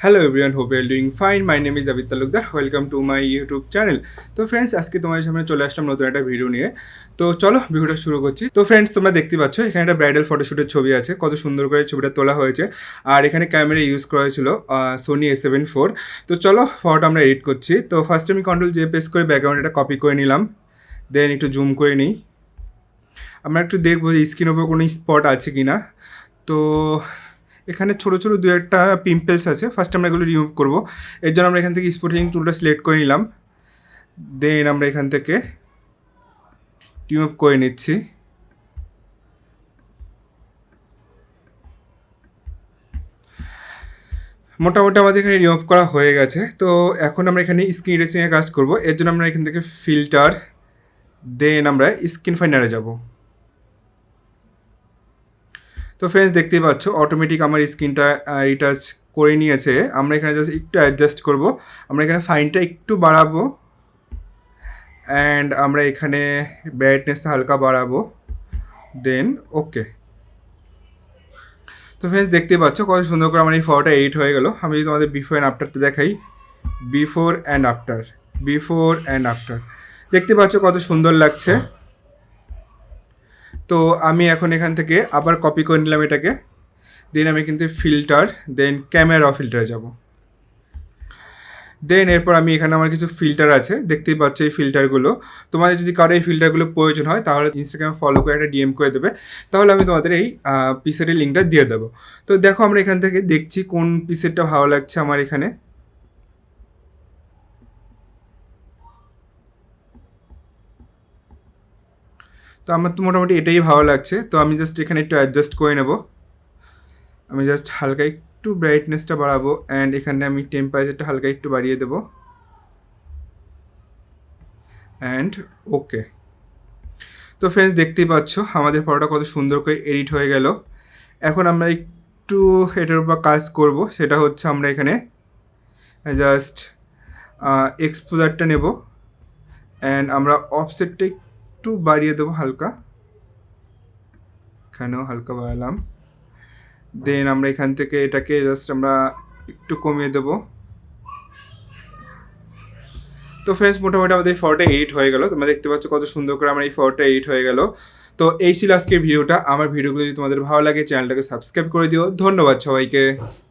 Hello everyone, hope you are doing fine. My name is Abid Talukdar. Welcome to my YouTube channel. তো friends, আজকে তোমাদের সামনে চলে আসলাম নতুন একটা ভিডিও নিয়ে। তো চলো ভিডিওটা শুরু করছি। তো ফ্রেন্ডস, তোমরা দেখতে পাচ্ছ এখানে একটা ব্রাইডাল ফটোশ্যুটের ছবি আছে, কত সুন্দর করে ছবিটা তোলা হয়েছে। আর এখানে ক্যামেরা ইউজ করা হয়েছিল সোনি A7 IV। তো চলো ফটোটা আমরা এডিট করছি। তো ফার্স্টে আমি Ctrl+J প্রেস করে ব্যাকগ্রাউন্ডটা কপি করে নিলাম, দেন একটু জুম করে নিই। আমরা একটু দেখবো যে স্ক্রিনের ওপর কোনো স্পট আছে কি না। তো এখানে ছোটো ছোটো দু একটা পিম্পলস আছে, ফার্স্ট আমরা এগুলো রিমুভ করবো। এর জন্য আমরা এখান থেকে স্পটিং টুলটা সিলেক্ট করে নিলাম, দেন আমরা এখান থেকে রিমুভ করে নিচ্ছি। মোটামুটি আমাদের এখানে রিমুভ করা হয়ে গেছে। তো এখন আমরা এখানে স্ক্রিন ইরেজিংয়ে কাজ করব। এর জন্য আমরা এখান থেকে ফিল্টার, দেন আমরা স্ক্রিন ফাইন্ডারে যাব। তো ফ্রেন্ডস, দেখতেই পাচ্ছ অটোমেটিক আমার স্ক্রিনটা রিটাচ করে নিয়েছে। আমরা এখানে জাস্ট একটু অ্যাডজাস্ট করব। আমরা এখানে ফাইনটা একটু বাড়াবো, অ্যান্ড আমরা এখানে ব্রাইটনেসটা হালকা বাড়াবো, দেন ওকে। তো ফ্রেন্ডস, দেখতেই পাচ্ছ কত সুন্দর করে আমার এই ফটোটা এডিট হয়ে গেল। আমি যদি তোমাদের বিফোর অ্যান্ড আফটারটা দেখাই, before and after, before and after, দেখতে পাচ্ছ কত সুন্দর লাগছে। তো আমি এখন এখান থেকে আবার কপি করে নিলাম এটাকে, দেন আমি কিন্তু ফিল্টার, দেন ক্যামেরা ফিল্টারে যাব। দেন এরপর আমি এখানে আমার কিছু ফিল্টার আছে, দেখতেই পাচ্ছ এই ফিল্টারগুলো। তোমাদের যদি কারো এই ফিল্টারগুলো প্রয়োজন হয় তাহলে ইনস্টাগ্রাম ফলো করে একটা ডিএম করে দেবে, তাহলে আমি তোমাদের এই পিসেটের লিঙ্কটা দিয়ে দেবো। তো দেখো আমরা এখান থেকে দেখছি কোন পিসেটটা ভালো লাগছে আমার এখানে। তো আমার তো মোটামুটি এটাই ভালো লাগছে। তো আমি জাস্ট এখানে একটু অ্যাডজাস্ট করে নেব। আমি জাস্ট হালকা একটু ব্রাইটনেসটা বাড়াবো, অ্যান্ড এখানে আমি টেম্পারেচারটা হালকা একটু বাড়িয়ে দেবো, অ্যান্ড ওকে। তো ফ্রেন্ডস, দেখতেই পাচ্ছ আমাদের ফটোটা কত সুন্দর করে এডিট হয়ে গেল। এখন আমরা একটু এটার উপর কাজ করব, সেটা হচ্ছে আমরা এখানে জাস্ট এক্সপোজারটা নেব, অ্যান্ড আমরা অফসেটটা একটু বাড়িয়ে দেবো হালকা, এখানেও হালকা বাড়ালাম। দেন আমরা এখান থেকে এটাকে জাস্ট আমরা একটু কমিয়ে দেবো। তো ফ্রেন্ডস, মোটামুটি আমাদের এই ফটোটা এডিট হয়ে গেল। তোমরা দেখতে পাচ্ছ কত সুন্দর করে আমার এই ফটোটা এডিট হয়ে গেল। তো এই ছিল আজকের ভিডিওটা। আমার ভিডিওগুলো যদি তোমাদের ভালো লাগে চ্যানেলটাকে সাবস্ক্রাইব করে দিও। ধন্যবাদ সবাইকে।